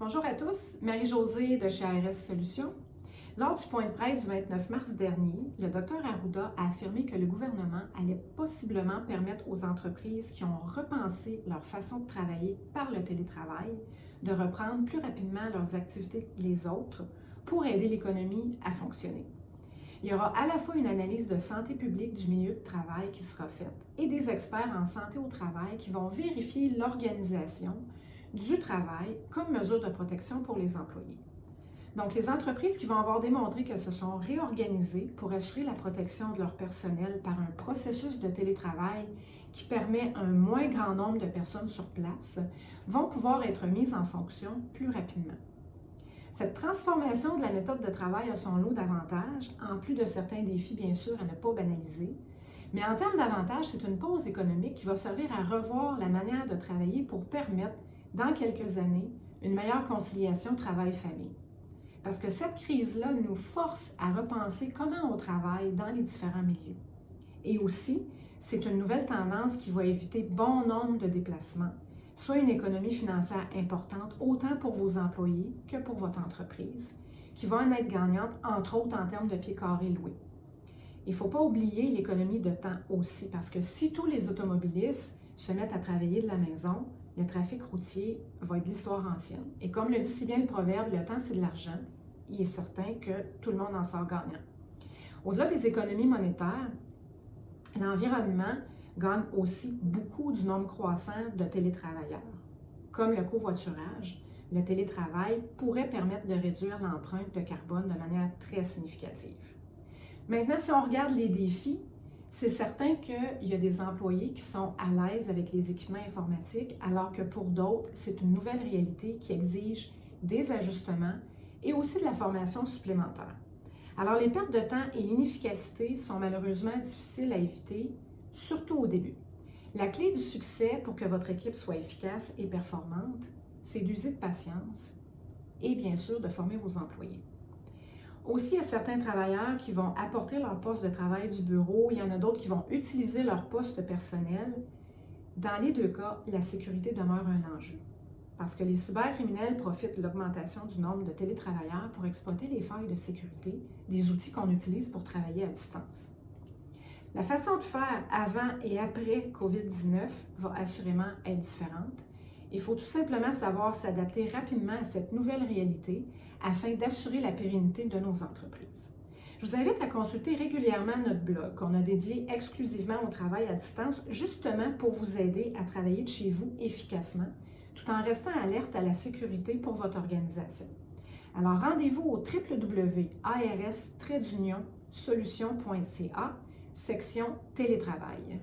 Bonjour à tous, Marie-Josée de chez ARS Solutions. Lors du point de presse du 29 mars dernier, le Dr Arruda a affirmé que le gouvernement allait possiblement permettre aux entreprises qui ont repensé leur façon de travailler par le télétravail de reprendre plus rapidement leurs activités que les autres pour aider l'économie à fonctionner. Il y aura à la fois une analyse de santé publique du milieu de travail qui sera faite et des experts en santé au travail qui vont vérifier l'organisation du travail comme mesure de protection pour les employés. Donc, les entreprises qui vont avoir démontré qu'elles se sont réorganisées pour assurer la protection de leur personnel par un processus de télétravail qui permet un moins grand nombre de personnes sur place vont pouvoir être mises en fonction plus rapidement. Cette transformation de la méthode de travail a son lot d'avantages, en plus de certains défis, bien sûr, à ne pas banaliser. Mais en termes d'avantages, c'est une pause économique qui va servir à revoir la manière de travailler pour permettre, dans quelques années, une meilleure conciliation travail-famille. Parce que cette crise-là nous force à repenser comment on travaille dans les différents milieux. Et aussi, c'est une nouvelle tendance qui va éviter bon nombre de déplacements, soit une économie financière importante, autant pour vos employés que pour votre entreprise, qui va en être gagnante, entre autres en termes de pieds carrés loués. Il ne faut pas oublier l'économie de temps aussi, parce que si tous les automobilistes se mettent à travailler de la maison, le trafic routier va être l'histoire ancienne. Et comme le dit si bien le proverbe, le temps c'est de l'argent, il est certain que tout le monde en sort gagnant. Au-delà des économies monétaires, l'environnement gagne aussi beaucoup du nombre croissant de télétravailleurs. Comme le covoiturage, le télétravail pourrait permettre de réduire l'empreinte de carbone de manière très significative. Maintenant, si on regarde les défis, c'est certain qu'il y a des employés qui sont à l'aise avec les équipements informatiques, alors que pour d'autres, c'est une nouvelle réalité qui exige des ajustements et aussi de la formation supplémentaire. Alors, les pertes de temps et l'inefficacité sont malheureusement difficiles à éviter, surtout au début. La clé du succès pour que votre équipe soit efficace et performante, c'est d'user de patience et bien sûr de former vos employés. Aussi, il y a certains travailleurs qui vont apporter leur poste de travail du bureau, il y en a d'autres qui vont utiliser leur poste personnel. Dans les deux cas, la sécurité demeure un enjeu, parce que les cybercriminels profitent de l'augmentation du nombre de télétravailleurs pour exploiter les failles de sécurité des outils qu'on utilise pour travailler à distance. La façon de faire avant et après COVID-19 va assurément être différente. Il faut tout simplement savoir s'adapter rapidement à cette nouvelle réalité afin d'assurer la pérennité de nos entreprises. Je vous invite à consulter régulièrement notre blog qu'on a dédié exclusivement au travail à distance, justement pour vous aider à travailler de chez vous efficacement, tout en restant alerte à la sécurité pour votre organisation. Alors rendez-vous au www.ars-solutions.ca, section télétravail.